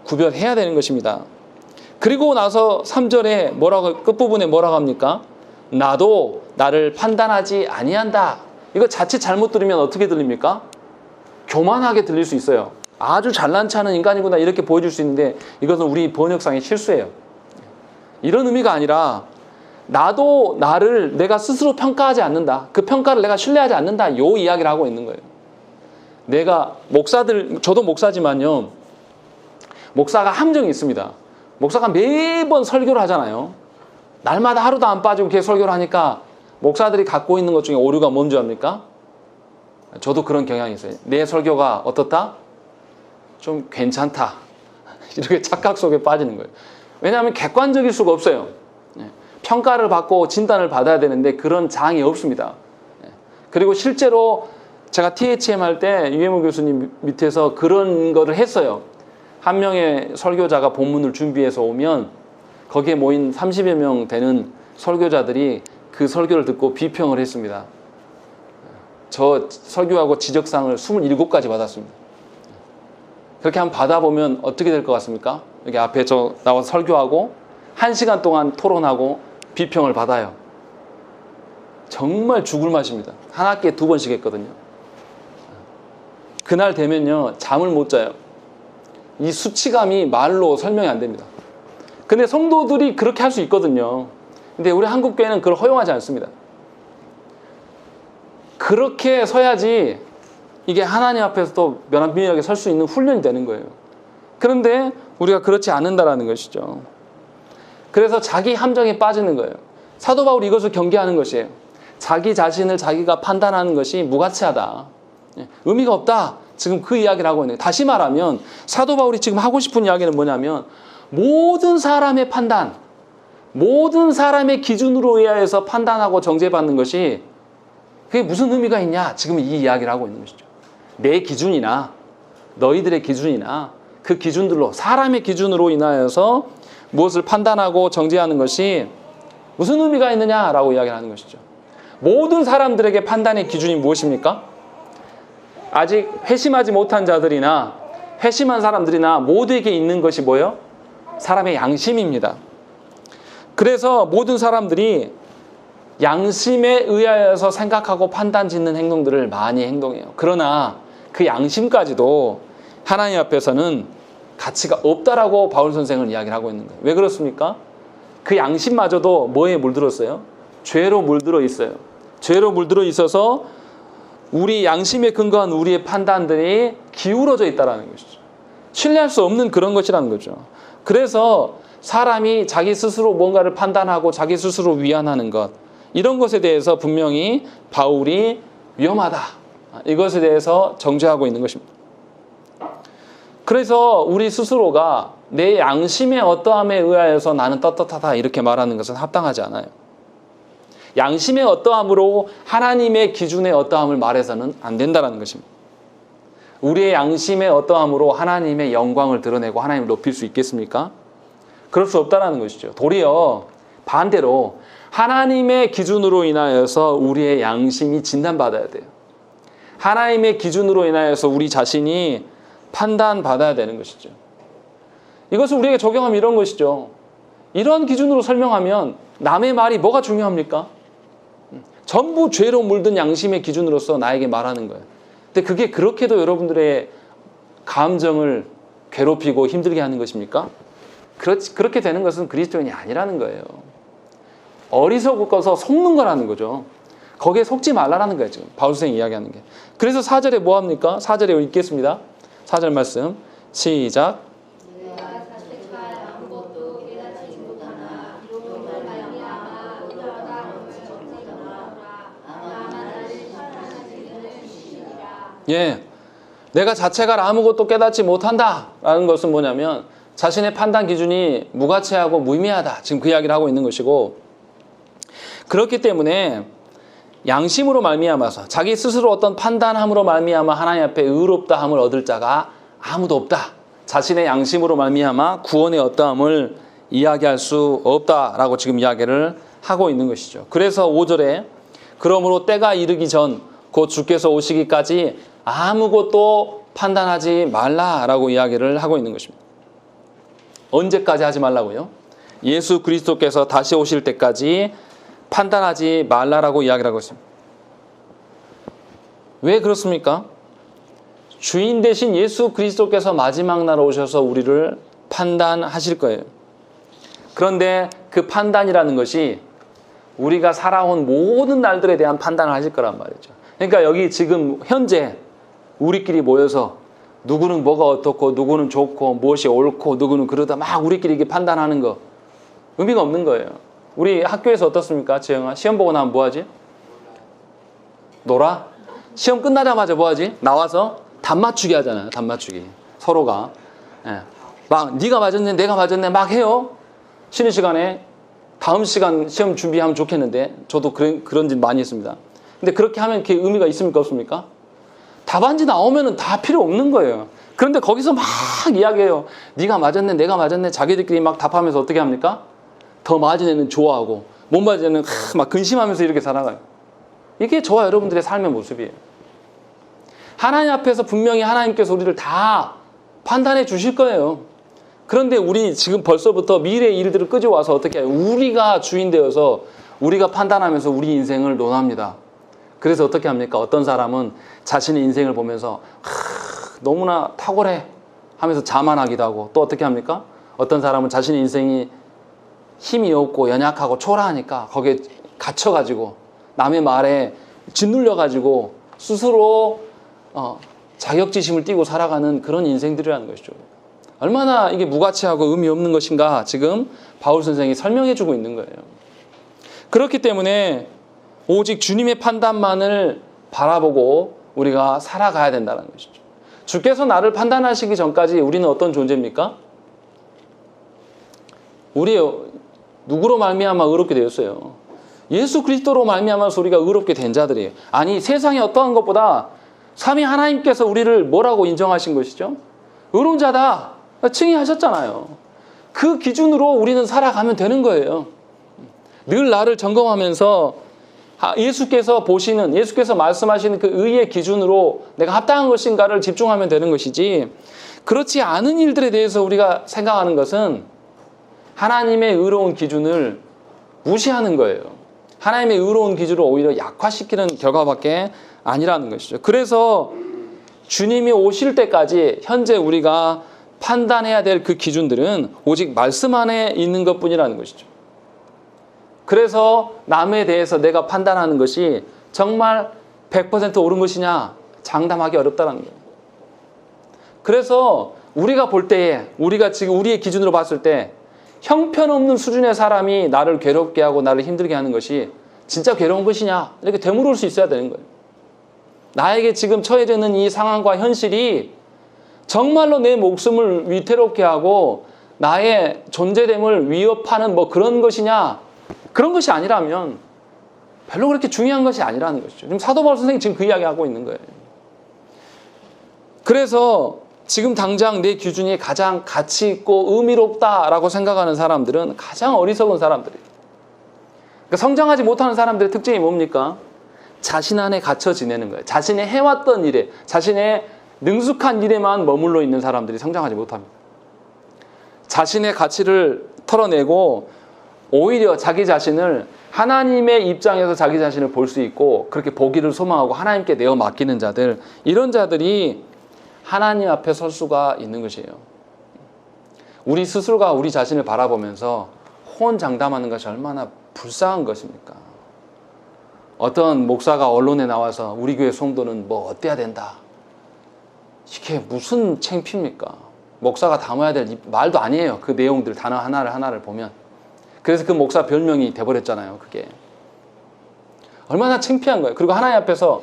Speaker 1: 구별해야 되는 것입니다. 그리고 나서 3절에 끝부분에 뭐라고 합니까? 나도 나를 판단하지 아니한다. 이거 자칫 잘못 들으면 어떻게 들립니까? 교만하게 들릴 수 있어요. 아주 잘난치 않은 인간이구나 이렇게 보여줄 수 있는데 이것은 우리 번역상의 실수예요. 이런 의미가 아니라 나도 나를 내가 스스로 평가하지 않는다. 그 평가를 내가 신뢰하지 않는다. 요 이야기를 하고 있는 거예요. 내가 저도 목사지만요. 목사가 함정이 있습니다. 목사가 매번 설교를 하잖아요. 날마다 하루도 안 빠지고 계속 설교를 하니까 목사들이 갖고 있는 것 중에 오류가 뭔지 압니까? 저도 그런 경향이 있어요. 내 설교가 어떻다? 좀 괜찮다. 이렇게 착각 속에 빠지는 거예요. 왜냐하면 객관적일 수가 없어요. 평가를 받고 진단을 받아야 되는데 그런 장이 없습니다. 그리고 실제로 제가 THM 할 때 유해무 교수님 밑에서 그런 거를 했어요. 한 명의 설교자가 본문을 준비해서 오면 거기에 모인 30여 명 되는 설교자들이 그 설교를 듣고 비평을 했습니다. 저 설교하고 지적상을 27가지 받았습니다. 그렇게 한번 받아보면 어떻게 될 것 같습니까? 여기 앞에 저 나와서 설교하고 1시간 동안 토론하고 비평을 받아요. 정말 죽을 맛입니다. 한 학기에 2번씩 했거든요. 그날 되면요 잠을 못 자요. 이 수치감이 말로 설명이 안 됩니다. 근데 성도들이 그렇게 할 수 있거든요. 근데 우리 한국교회는 그걸 허용하지 않습니다. 그렇게 서야지 이게 하나님 앞에서도 면하게 설 수 있는 훈련이 되는 거예요. 그런데 우리가 그렇지 않는다라는 것이죠. 그래서 자기 함정에 빠지는 거예요. 사도 바울이 이것을 경계하는 것이에요. 자기 자신을 자기가 판단하는 것이 무가치하다. 의미가 없다. 지금 그 이야기를 하고 있는 거예요. 다시 말하면 사도 바울이 지금 하고 싶은 이야기는 뭐냐면 모든 사람의 판단, 모든 사람의 기준으로 의하여서 판단하고 정죄받는 것이 그게 무슨 의미가 있냐? 지금 이 이야기를 하고 있는 것이죠. 내 기준이나 너희들의 기준이나 그 기준들로 사람의 기준으로 인하여서 무엇을 판단하고 정죄하는 것이 무슨 의미가 있느냐라고 이야기를 하는 것이죠. 모든 사람들에게 판단의 기준이 무엇입니까? 아직 회심하지 못한 자들이나 회심한 사람들이나 모두에게 있는 것이 뭐예요? 사람의 양심입니다. 그래서 모든 사람들이 양심에 의하여서 생각하고 판단 짓는 행동들을 많이 행동해요. 그러나 그 양심까지도 하나님 앞에서는 가치가 없다라고 바울 선생은 이야기를 하고 있는 거예요. 왜 그렇습니까? 그 양심마저도 뭐에 물들었어요? 죄로 물들어 있어요. 죄로 물들어 있어서 우리 양심에 근거한 우리의 판단들이 기울어져 있다는 것이죠. 신뢰할 수 없는 그런 것이라는 거죠. 그래서 사람이 자기 스스로 뭔가를 판단하고 자기 스스로 위안하는 것, 이런 것에 대해서 분명히 바울이 위험하다. 이것에 대해서 정죄하고 있는 것입니다. 그래서 우리 스스로가 내 양심의 어떠함에 의하여서 나는 떳떳하다 이렇게 말하는 것은 합당하지 않아요. 양심의 어떠함으로 하나님의 기준의 어떠함을 말해서는 안 된다는 것입니다. 우리의 양심의 어떠함으로 하나님의 영광을 드러내고 하나님을 높일 수 있겠습니까? 그럴 수 없다는 것이죠. 도리어 반대로 하나님의 기준으로 인하여서 우리의 양심이 진단받아야 돼요. 하나님의 기준으로 인하여서 우리 자신이 판단받아야 되는 것이죠. 이것을 우리에게 적용하면 이런 것이죠. 이런 기준으로 설명하면 남의 말이 뭐가 중요합니까? 전부 죄로 물든 양심의 기준으로서 나에게 말하는 거예요. 근데 그게 그렇게도 여러분들의 감정을 괴롭히고 힘들게 하는 것입니까? 그렇게 되는 것은 그리스도인이 아니라는 거예요. 어리석어서 속는 거라는 거죠. 거기에 속지 말라라는 거예요. 지금 바울 선생이 이야기하는 게. 그래서 4절에 뭐 합니까? 4절에 읽겠습니다. 4절 말씀 시작. 예, 내가 자체가 아무것도 깨닫지 못한다라는 것은 뭐냐면 자신의 판단 기준이 무가치하고 무의미하다. 지금 그 이야기를 하고 있는 것이고, 그렇기 때문에 양심으로 말미암아서 자기 스스로 어떤 판단함으로 말미암아 하나님 앞에 의롭다함을 얻을 자가 아무도 없다. 자신의 양심으로 말미암아 구원의 어떠함을 이야기할 수 없다라고 지금 이야기를 하고 있는 것이죠. 그래서 5절에 그러므로 때가 이르기 전 곧 주께서 오시기까지 아무것도 판단하지 말라라고 이야기를 하고 있는 것입니다. 언제까지 하지 말라고요? 예수 그리스도께서 다시 오실 때까지 판단하지 말라라고 이야기를 하고 있습니다. 왜 그렇습니까? 주인 대신 예수 그리스도께서 마지막 날 오셔서 우리를 판단하실 거예요. 그런데 그 판단이라는 것이 우리가 살아온 모든 날들에 대한 판단을 하실 거란 말이죠. 그러니까 여기 지금 현재 우리끼리 모여서 누구는 뭐가 어떻고 누구는 좋고 무엇이 옳고 누구는 그러다 막 우리끼리 이렇게 판단하는 거 의미가 없는 거예요. 우리 학교에서 어떻습니까? 지영아, 시험 보고 나면 뭐하지? 놀아? 시험 끝나자마자 뭐하지? 나와서 답 맞추기 하잖아요. 답 맞추기. 서로가. 예. 막 네가 맞았네 내가 맞았네 막 해요. 쉬는 시간에 다음 시간 시험 준비하면 좋겠는데 저도 그런 짓 많이 했습니다. 근데 그렇게 하면 그게 의미가 있습니까 없습니까? 답안지 나오면은 다 필요 없는 거예요. 그런데 거기서 막 이야기해요. 네가 맞았네 내가 맞았네 자기들끼리 막 답하면서 어떻게 합니까? 더 맞은 애는 좋아하고 못 맞은 애는 막 근심하면서 이렇게 살아가요. 이게 저와 여러분들의 삶의 모습이에요. 하나님 앞에서 분명히 하나님께서 우리를 다 판단해 주실 거예요. 그런데 우리 지금 벌써부터 미래의 일들을 끄집어와서 어떻게 해요? 우리가 주인 되어서 우리가 판단하면서 우리 인생을 논합니다. 그래서 어떻게 합니까? 어떤 사람은 자신의 인생을 보면서 너무나 탁월해 하면서 자만하기도 하고, 또 어떻게 합니까? 어떤 사람은 자신의 인생이 힘이 없고 연약하고 초라하니까 거기에 갇혀가지고 남의 말에 짓눌려가지고 스스로 자격지심을 띠고 살아가는 그런 인생들이라는 것이죠. 얼마나 이게 무가치하고 의미 없는 것인가 지금 바울 선생이 설명해주고 있는 거예요. 그렇기 때문에 오직 주님의 판단만을 바라보고 우리가 살아가야 된다는 것이죠. 주께서 나를 판단하시기 전까지 우리는 어떤 존재입니까? 우리 누구로 말미암아 의롭게 되었어요? 예수 그리스도로 말미암아서 우리가 의롭게 된 자들이에요. 아니 세상에 어떠한 것보다 삼위 하나님께서 우리를 뭐라고 인정하신 것이죠? 의로운 자다 칭의하셨잖아요. 그 기준으로 우리는 살아가면 되는 거예요. 늘 나를 점검하면서 예수께서 보시는, 예수께서 말씀하시는 그 의의 기준으로 내가 합당한 것인가를 집중하면 되는 것이지, 그렇지 않은 일들에 대해서 우리가 생각하는 것은 하나님의 의로운 기준을 무시하는 거예요. 하나님의 의로운 기준을 오히려 약화시키는 결과밖에 아니라는 것이죠. 그래서 주님이 오실 때까지 현재 우리가 판단해야 될 그 기준들은 오직 말씀 안에 있는 것뿐이라는 것이죠. 그래서 남에 대해서 내가 판단하는 것이 정말 100% 옳은 것이냐 장담하기 어렵다는 거예요. 그래서 우리가 볼 때에, 우리가 지금 우리의 기준으로 봤을 때 형편없는 수준의 사람이 나를 괴롭게 하고 나를 힘들게 하는 것이 진짜 괴로운 것이냐 이렇게 되물을 수 있어야 되는 거예요. 나에게 지금 처해져 있는 이 상황과 현실이 정말로 내 목숨을 위태롭게 하고 나의 존재됨을 위협하는 뭐 그런 것이냐, 그런 것이 아니라면 별로 그렇게 중요한 것이 아니라는 것이죠. 지금 사도 바울 선생님이 지금 그 이야기하고 있는 거예요. 그래서 지금 당장 내 기준이 가장 가치 있고 의미롭다라고 생각하는 사람들은 가장 어리석은 사람들이에요. 그러니까 성장하지 못하는 사람들의 특징이 뭡니까? 자신 안에 갇혀 지내는 거예요. 자신이 해왔던 일에, 자신의 능숙한 일에만 머물러 있는 사람들이 성장하지 못합니다. 자신의 가치를 털어내고 오히려 자기 자신을 하나님의 입장에서 자기 자신을 볼 수 있고 그렇게 보기를 소망하고 하나님께 내어 맡기는 자들, 이런 자들이 하나님 앞에 설 수가 있는 것이에요. 우리 스스로가 우리 자신을 바라보면서 호언장담하는 것이 얼마나 불쌍한 것입니까? 어떤 목사가 언론에 나와서 우리 교회 성도는 뭐 어때야 된다. 이게 무슨 창피입니까? 목사가 담아야 될 말도 아니에요. 그 내용들 단어 하나를 보면. 그래서 그 목사 별명이 돼버렸잖아요. 그게 얼마나 창피한 거예요. 그리고 하나님 앞에서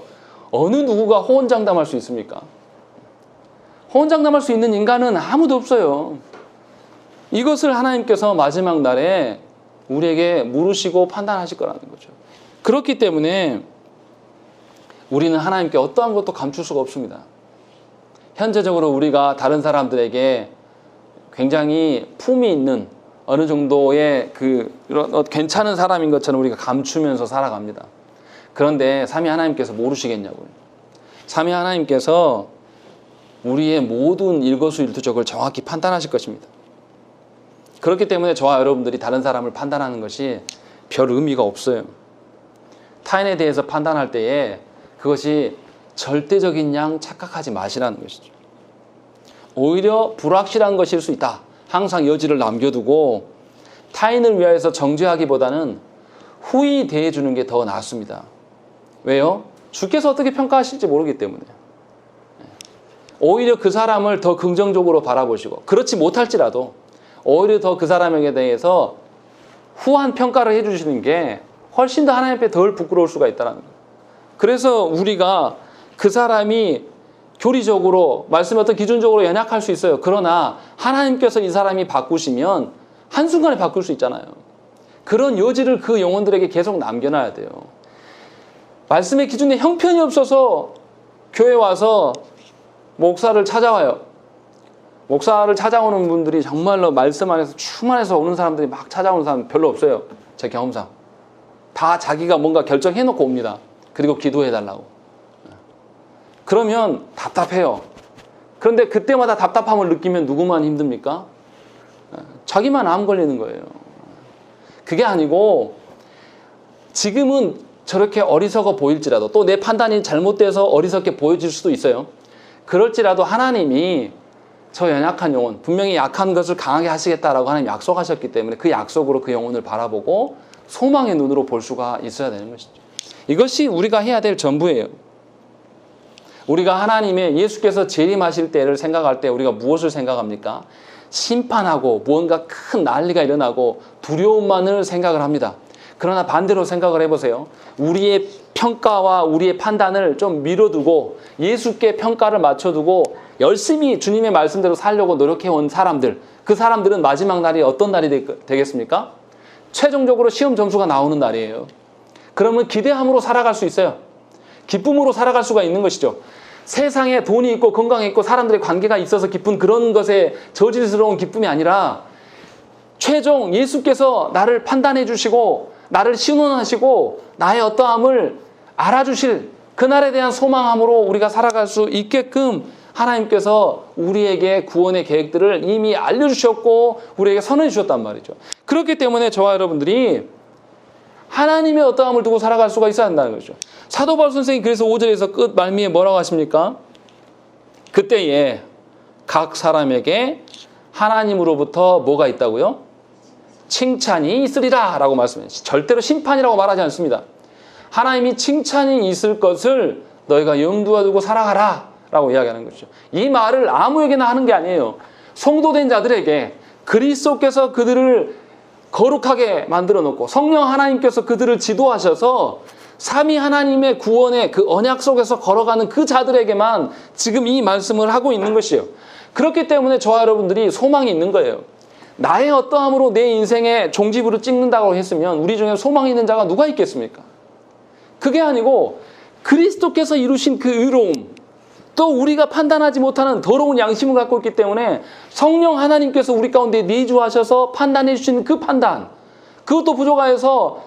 Speaker 1: 어느 누구가 호언장담할 수 있습니까? 호언장담할 수 있는 인간은 아무도 없어요. 이것을 하나님께서 마지막 날에 우리에게 물으시고 판단하실 거라는 거죠. 그렇기 때문에 우리는 하나님께 어떠한 것도 감출 수가 없습니다. 현재적으로 우리가 다른 사람들에게 굉장히 품이 있는 어느 정도의 이런 괜찮은 사람인 것처럼 우리가 감추면서 살아갑니다. 그런데 삼위 하나님께서 모르시겠냐고요. 삼위 하나님께서 우리의 모든 일거수일투족을 정확히 판단하실 것입니다. 그렇기 때문에 저와 여러분들이 다른 사람을 판단하는 것이 별 의미가 없어요. 타인에 대해서 판단할 때에 그것이 절대적인 양 착각하지 마시라는 것이죠. 오히려 불확실한 것일 수 있다. 항상 여지를 남겨두고 타인을 위하여서 정죄하기보다는 후히 대해주는 게 더 낫습니다. 왜요? 주께서 어떻게 평가하실지 모르기 때문에. 오히려 그 사람을 더 긍정적으로 바라보시고, 그렇지 못할지라도 오히려 더 그 사람에게 대해서 후한 평가를 해주시는 게 훨씬 더 하나님 앞에 덜 부끄러울 수가 있다는 거예요. 그래서 우리가 그 사람이 교리적으로 말씀의 어떤 기준적으로 연약할 수 있어요. 그러나 하나님께서 이 사람이 바꾸시면 한순간에 바꿀 수 있잖아요. 그런 여지를 그 영혼들에게 계속 남겨놔야 돼요. 말씀의 기준에 형편이 없어서 교회 와서 목사를 찾아와요. 목사를 찾아오는 분들이 정말로 말씀 안에서 충만해서 오는 사람들이 막 찾아오는 사람 별로 없어요. 제 경험상. 다 자기가 뭔가 결정해놓고 옵니다. 그리고 기도해달라고. 그러면 답답해요. 그런데 그때마다 답답함을 느끼면 누구만 힘듭니까? 자기만 암 걸리는 거예요. 그게 아니고 지금은 저렇게 어리석어 보일지라도, 또 내 판단이 잘못돼서 어리석게 보여질 수도 있어요. 그럴지라도 하나님이 저 연약한 영혼, 분명히 약한 것을 강하게 하시겠다라고 하나님 약속하셨기 때문에 그 약속으로 그 영혼을 바라보고 소망의 눈으로 볼 수가 있어야 되는 것이죠. 이것이 우리가 해야 될 전부예요. 우리가 하나님의 예수께서 재림하실 때를 생각할 때 우리가 무엇을 생각합니까? 심판하고 무언가 큰 난리가 일어나고 두려움만을 생각을 합니다. 그러나 반대로 생각을 해보세요. 우리의 평가와 우리의 판단을 좀 미뤄두고 예수께 평가를 맞춰두고 열심히 주님의 말씀대로 살려고 노력해온 사람들, 그 사람들은 마지막 날이 어떤 날이 되겠습니까? 최종적으로 시험 점수가 나오는 날이에요. 그러면 기대함으로 살아갈 수 있어요. 기쁨으로 살아갈 수가 있는 것이죠. 세상에 돈이 있고 건강이 있고 사람들의 관계가 있어서 기쁜 그런 것에 저질스러운 기쁨이 아니라 최종 예수께서 나를 판단해 주시고 나를 신원하시고 나의 어떠함을 알아주실 그날에 대한 소망함으로 우리가 살아갈 수 있게끔 하나님께서 우리에게 구원의 계획들을 이미 알려주셨고 우리에게 선언해 주셨단 말이죠. 그렇기 때문에 저와 여러분들이 하나님의 어떠함을 두고 살아갈 수가 있어야 한다는 거죠. 사도 바울 선생님이 그래서 5절에서 끝 말미에 뭐라고 하십니까? 그때에 각 사람에게 하나님으로부터 뭐가 있다고요? 칭찬이 있으리라 라고 말씀해요. 절대로 심판이라고 말하지 않습니다. 하나님이 칭찬이 있을 것을 너희가 염두에 두고 살아가라 라고 이야기하는 것이죠. 이 말을 아무에게나 하는 게 아니에요. 성도된 자들에게 그리스도께서 그들을 거룩하게 만들어 놓고 성령 하나님께서 그들을 지도하셔서 삼위 하나님의 구원의 그 언약 속에서 걸어가는 그 자들에게만 지금 이 말씀을 하고 있는 것이에요. 그렇기 때문에 저와 여러분들이 소망이 있는 거예요. 나의 어떠함으로 내 인생의 종지부를 찍는다고 했으면 우리 중에 소망이 있는 자가 누가 있겠습니까? 그게 아니고 그리스도께서 이루신 그 의로움, 또 우리가 판단하지 못하는 더러운 양심을 갖고 있기 때문에 성령 하나님께서 우리 가운데 내주하셔서 판단해 주시는 그 판단, 그것도 부족하여서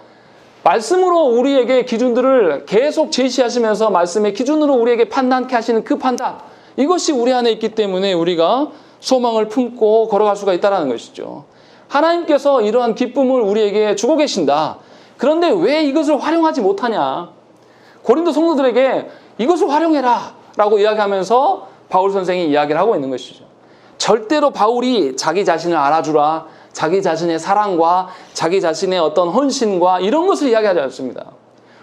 Speaker 1: 말씀으로 우리에게 기준들을 계속 제시하시면서 말씀의 기준으로 우리에게 판단케 하시는 그 판단, 이것이 우리 안에 있기 때문에 우리가 소망을 품고 걸어갈 수가 있다는 것이죠. 하나님께서 이러한 기쁨을 우리에게 주고 계신다. 그런데 왜 이것을 활용하지 못하냐? 고린도 성도들에게 이것을 활용해라 라고 이야기하면서 바울 선생이 이야기를 하고 있는 것이죠. 절대로 바울이 자기 자신을 알아주라, 자기 자신의 사랑과 자기 자신의 어떤 헌신과 이런 것을 이야기하지 않습니다.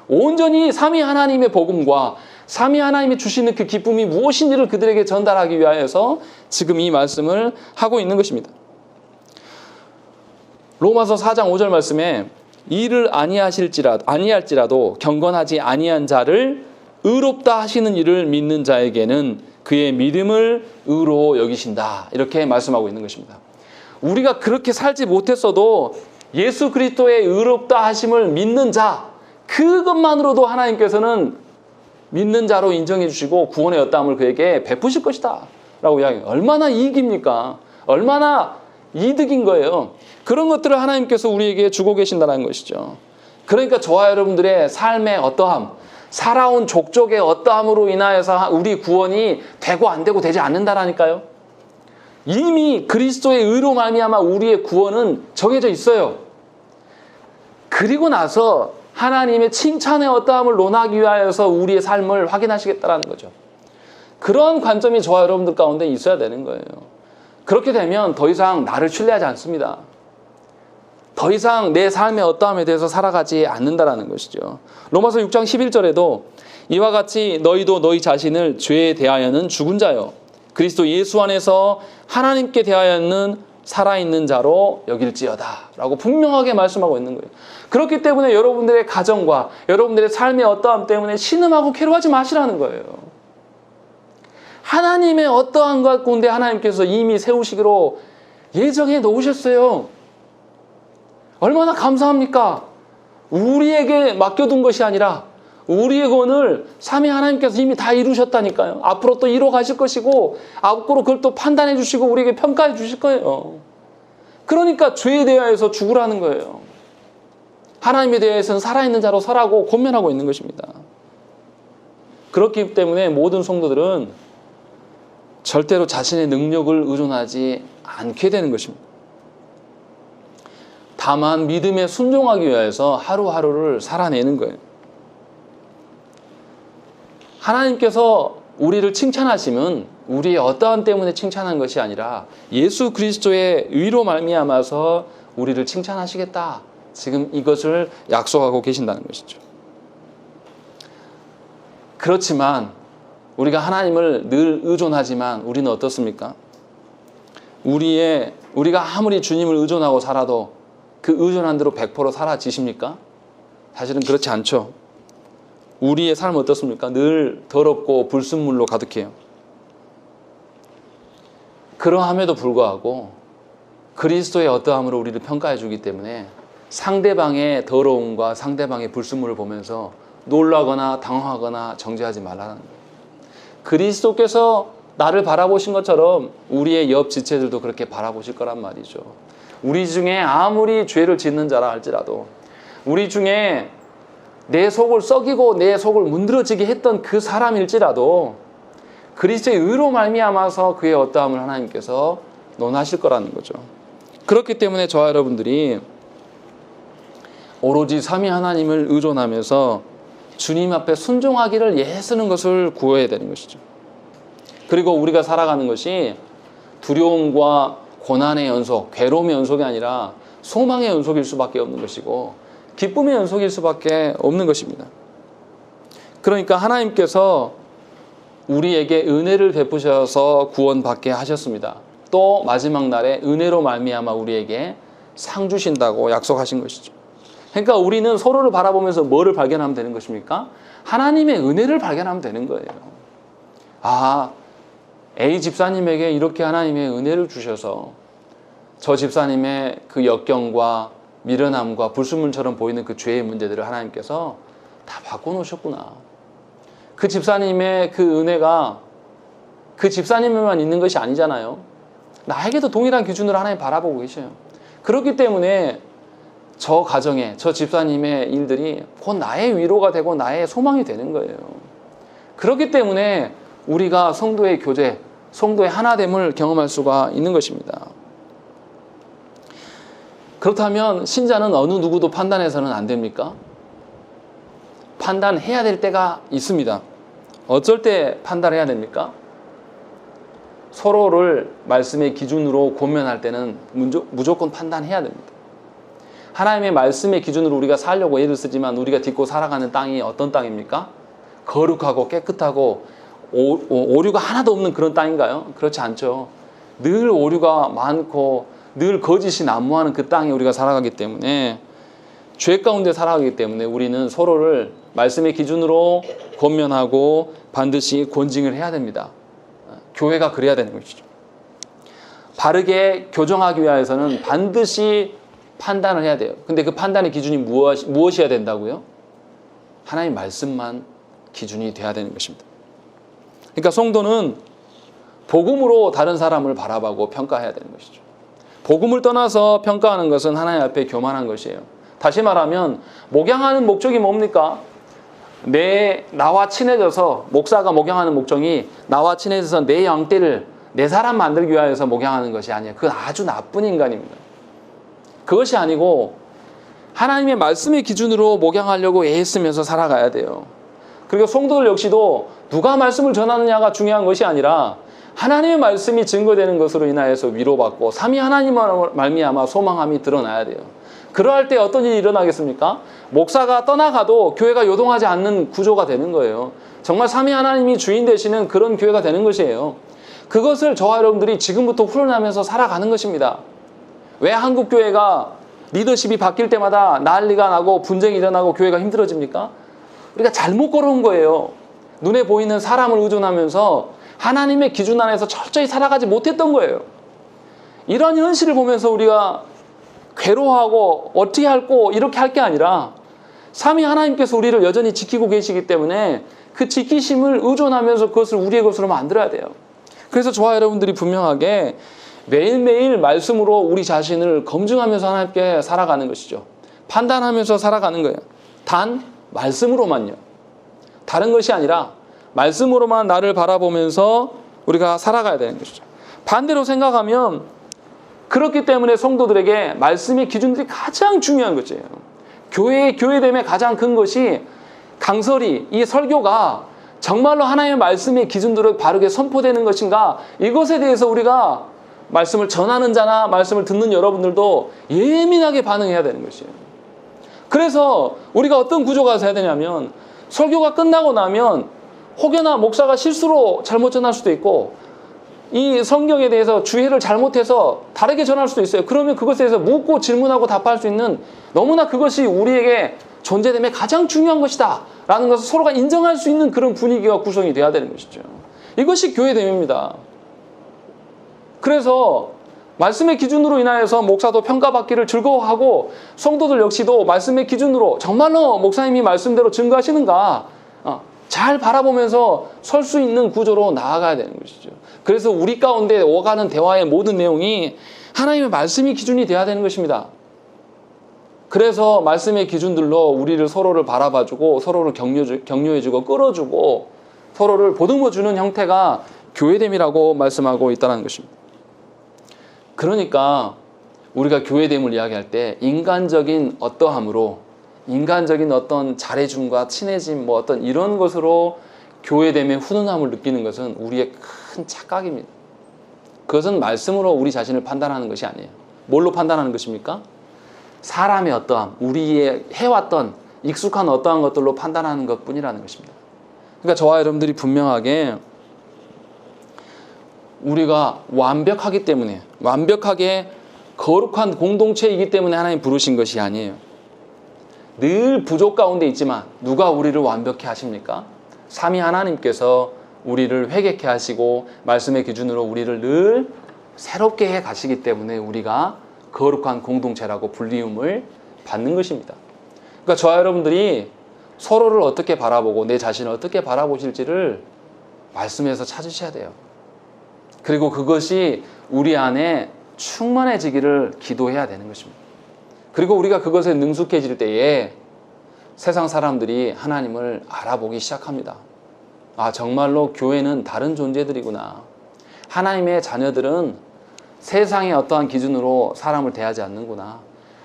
Speaker 1: 온전히 삼위 하나님의 복음과 삼위 하나님이 주시는 그 기쁨이 무엇인지를 그들에게 전달하기 위하여서 지금 이 말씀을 하고 있는 것입니다. 로마서 4장 5절 말씀에 이를 아니할지라도 경건하지 아니한 자를 의롭다 하시는 이를 믿는 자에게는 그의 믿음을 의로 여기신다. 이렇게 말씀하고 있는 것입니다. 우리가 그렇게 살지 못했어도 예수 그리스도의 의롭다 하심을 믿는 자, 그것만으로도 하나님께서는 믿는 자로 인정해 주시고 구원의 어떠함을 그에게 베푸실 것이다 라고 이야기해요. 얼마나 이익입니까? 얼마나 이득인 거예요. 그런 것들을 하나님께서 우리에게 주고 계신다는 것이죠. 그러니까 저와 여러분들의 삶의 어떠함, 살아온 족적의 어떠함으로 인하여서 우리 구원이 되고 안 되고 되지 않는다라니까요. 이미 그리스도의 의로 말미암아 우리의 구원은 정해져 있어요. 그리고 나서 하나님의 칭찬의 어떠함을 논하기 위하여서 우리의 삶을 확인하시겠다는 거죠. 그런 관점이 저와 여러분들 가운데 있어야 되는 거예요. 그렇게 되면 더 이상 나를 신뢰하지 않습니다. 더 이상 내 삶의 어떠함에 대해서 살아가지 않는다라는 것이죠. 로마서 6장 11절에도 이와 같이 너희도 너희 자신을 죄에 대하여는 죽은 자요 그리스도 예수 안에서 하나님께 대하여는 살아있는 자로 여길지어다 라고 분명하게 말씀하고 있는 거예요. 그렇기 때문에 여러분들의 가정과 여러분들의 삶의 어떠함 때문에 신음하고 괴로워하지 마시라는 거예요. 하나님의 어떠한 것 가운데 하나님께서 이미 세우시기로 예정해 놓으셨어요. 얼마나 감사합니까? 우리에게 맡겨둔 것이 아니라 우리의 구원을 삼위 하나님께서 이미 다 이루셨다니까요. 앞으로 또 이루어 가실 것이고 앞으로 그걸 또 판단해 주시고 우리에게 평가해 주실 거예요. 그러니까 죄에 대하여서 죽으라는 거예요. 하나님에 대해서는 살아있는 자로 서라고 권면하고 있는 것입니다. 그렇기 때문에 모든 성도들은 절대로 자신의 능력을 의존하지 않게 되는 것입니다. 다만 믿음에 순종하기 위해서 하루하루를 살아내는 거예요. 하나님께서 우리를 칭찬하시면 우리의 어떠한 때문에 칭찬한 것이 아니라 예수 그리스도의 의로 말미암아서 우리를 칭찬하시겠다. 지금 이것을 약속하고 계신다는 것이죠. 그렇지만 우리가 하나님을 늘 의존하지만 우리는 어떻습니까? 우리가 아무리 주님을 의존하고 살아도 그 의존한 대로 100% 사라지십니까? 사실은 그렇지 않죠. 우리의 삶은 어떻습니까? 늘 더럽고 불순물로 가득해요. 그러함에도 불구하고 그리스도의 어떠함으로 우리를 평가해 주기 때문에 상대방의 더러움과 상대방의 불순물을 보면서 놀라거나 당황하거나 정죄하지 말라는 거예요. 그리스도께서 나를 바라보신 것처럼 우리의 옆 지체들도 그렇게 바라보실 거란 말이죠. 우리 중에 아무리 죄를 짓는 자라 할지라도 우리 중에 내 속을 썩이고 내 속을 문드러지게 했던 그 사람일지라도 그리스도의 의로 말미암아서 그의 어떠함을 하나님께서 논하실 거라는 거죠. 그렇기 때문에 저와 여러분들이 오로지 삼위 하나님을 의존하면서 주님 앞에 순종하기를 애쓰는 것을 구해야 되는 것이죠. 그리고 우리가 살아가는 것이 두려움과 고난의 연속, 괴로움의 연속이 아니라 소망의 연속일 수밖에 없는 것이고 기쁨의 연속일 수밖에 없는 것입니다. 그러니까 하나님께서 우리에게 은혜를 베푸셔서 구원받게 하셨습니다. 또 마지막 날에 은혜로 말미암아 우리에게 상 주신다고 약속하신 것이죠. 그러니까 우리는 서로를 바라보면서 뭐를 발견하면 되는 것입니까? 하나님의 은혜를 발견하면 되는 거예요. 아, A 집사님에게 이렇게 하나님의 은혜를 주셔서 저 집사님의 그 역경과 미련함과 불순물처럼 보이는 그 죄의 문제들을 하나님께서 다 바꿔놓으셨구나. 그 집사님의 그 은혜가 그 집사님에만 있는 것이 아니잖아요. 나에게도 동일한 기준으로 하나님 바라보고 계셔요. 그렇기 때문에 저 가정에 저 집사님의 일들이 곧 나의 위로가 되고 나의 소망이 되는 거예요. 그렇기 때문에 우리가 성도의 교제, 성도의 하나됨을 경험할 수가 있는 것입니다. 그렇다면 신자는 어느 누구도 판단해서는 안 됩니까? 판단해야 될 때가 있습니다. 어쩔 때 판단해야 됩니까? 서로를 말씀의 기준으로 권면할 때는 무조건 판단해야 됩니다. 하나님의 말씀의 기준으로 우리가 살려고 애를 쓰지만 우리가 딛고 살아가는 땅이 어떤 땅입니까? 거룩하고 깨끗하고 오류가 하나도 없는 그런 땅인가요? 그렇지 않죠. 늘 오류가 많고 늘 거짓이 난무하는 그 땅에 우리가 살아가기 때문에, 죄 가운데 살아가기 때문에 우리는 서로를 말씀의 기준으로 권면하고 반드시 권징을 해야 됩니다. 교회가 그래야 되는 것이죠. 바르게 교정하기 위해서는 반드시 판단을 해야 돼요. 근데 그 판단의 기준이 무엇이어야 된다고요? 하나님 말씀만 기준이 돼야 되는 것입니다. 그러니까 성도는 복음으로 다른 사람을 바라보고 평가해야 되는 것이죠. 복음을 떠나서 평가하는 것은 하나님 앞에 교만한 것이에요. 다시 말하면 목양하는 목적이 뭡니까? 나와 친해져서, 목사가 목양하는 목적이 나와 친해져서 내 양떼를 내 사람 만들기 위해서 목양하는 것이 아니에요. 그건 아주 나쁜 인간입니다. 그것이 아니고 하나님의 말씀의 기준으로 목양하려고 애쓰면서 살아가야 돼요. 그리고 성도들 역시도 누가 말씀을 전하느냐가 중요한 것이 아니라 하나님의 말씀이 증거되는 것으로 인하여서 위로받고 삼위 하나님으로 말미암아 소망함이 드러나야 돼요. 그러할 때 어떤 일이 일어나겠습니까? 목사가 떠나가도 교회가 요동하지 않는 구조가 되는 거예요. 정말 삼위 하나님이 주인 되시는 그런 교회가 되는 것이에요. 그것을 저와 여러분들이 지금부터 훈련하면서 살아가는 것입니다. 왜 한국 교회가 리더십이 바뀔 때마다 난리가 나고 분쟁이 일어나고 교회가 힘들어집니까? 우리가 잘못 걸어온 거예요. 눈에 보이는 사람을 의존하면서 하나님의 기준 안에서 철저히 살아가지 못했던 거예요. 이런 현실을 보면서 우리가 괴로워하고 어떻게 할고 이렇게 할 게 아니라 삼위 하나님께서 우리를 여전히 지키고 계시기 때문에 그 지키심을 의존하면서 그것을 우리의 것으로 만들어야 돼요. 그래서 저와 여러분들이 분명하게 매일매일 말씀으로 우리 자신을 검증하면서 하나님께 살아가는 것이죠. 판단하면서 살아가는 거예요. 단 말씀으로만요. 다른 것이 아니라 말씀으로만 나를 바라보면서 우리가 살아가야 되는 것이죠. 반대로 생각하면 그렇기 때문에 성도들에게 말씀의 기준들이 가장 중요한 것이에요. 교회의 교회됨의 가장 큰 것이 강설이, 이 설교가 정말로 하나님의 말씀의 기준대로 바르게 선포되는 것인가, 이것에 대해서 우리가 말씀을 전하는 자나 말씀을 듣는 여러분들도 예민하게 반응해야 되는 것이에요. 그래서 우리가 어떤 구조가 돼야 되냐면, 설교가 끝나고 나면 혹여나 목사가 실수로 잘못 전할 수도 있고 이 성경에 대해서 주의를 잘못해서 다르게 전할 수도 있어요. 그러면 그것에 대해서 묻고 질문하고 답할 수 있는, 너무나 그것이 우리에게 존재됨의 가장 중요한 것이다 라는 것을 서로가 인정할 수 있는 그런 분위기가 구성이 돼야 되는 것이죠. 이것이 교회됨입니다. 그래서 말씀의 기준으로 인하여서 목사도 평가받기를 즐거워하고 성도들 역시도 말씀의 기준으로 정말로 목사님이 말씀대로 증거하시는가 잘 바라보면서 설 수 있는 구조로 나아가야 되는 것이죠. 그래서 우리 가운데 오가는 대화의 모든 내용이 하나님의 말씀이 기준이 되어야 되는 것입니다. 그래서 말씀의 기준들로 우리를 서로를 바라봐주고 서로를 격려해주고 끌어주고 서로를 보듬어주는 형태가 교회됨이라고 말씀하고 있다는 것입니다. 그러니까 우리가 교회됨을 이야기할 때 인간적인 어떠함으로, 인간적인 어떤 잘해줌과 친해짐 어떤 이런 것으로 교회됨의 훈훈함을 느끼는 것은 우리의 큰 착각입니다. 그것은 말씀으로 우리 자신을 판단하는 것이 아니에요. 뭘로 판단하는 것입니까? 사람의 어떠함, 우리의 해왔던 익숙한 어떠한 것들로 판단하는 것뿐이라는 것입니다. 그러니까 저와 여러분들이 분명하게 우리가 완벽하기 때문에, 완벽하게 거룩한 공동체이기 때문에 하나님 부르신 것이 아니에요. 늘 부족 가운데 있지만 누가 우리를 완벽히 하십니까? 삼위 하나님께서 우리를 회개케 하시고 말씀의 기준으로 우리를 늘 새롭게 해 가시기 때문에 우리가 거룩한 공동체라고 불리움을 받는 것입니다. 그러니까 저와 여러분들이 서로를 어떻게 바라보고 내 자신을 어떻게 바라보실지를 말씀에서 찾으셔야 돼요. 그리고 그것이 우리 안에 충만해지기를 기도해야 되는 것입니다. 그리고 우리가 그것에 능숙해질 때에 세상 사람들이 하나님을 알아보기 시작합니다. 아, 정말로 교회는 다른 존재들이구나. 하나님의 자녀들은 세상의 어떠한 기준으로 사람을 대하지 않는구나.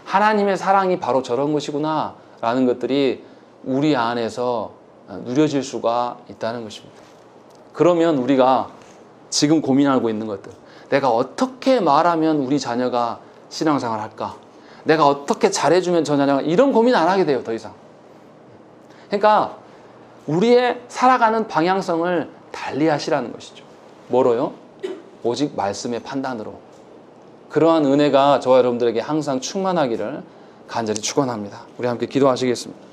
Speaker 1: 하나님의 사랑이 바로 저런 것이구나 라는 것들이 우리 안에서 누려질 수가 있다는 것입니다. 그러면 우리가 지금 고민하고 있는 것들, 내가 어떻게 말하면 우리 자녀가 신앙생활 할까? 내가 어떻게 잘해주면 저 자녀가, 이런 고민 안 하게 돼요, 더 이상. 그러니까 우리의 살아가는 방향성을 달리 하시라는 것이죠. 뭐로요? 오직 말씀의 판단으로. 그러한 은혜가 저와 여러분들에게 항상 충만하기를 간절히 축원합니다. 우리 함께 기도하시겠습니다.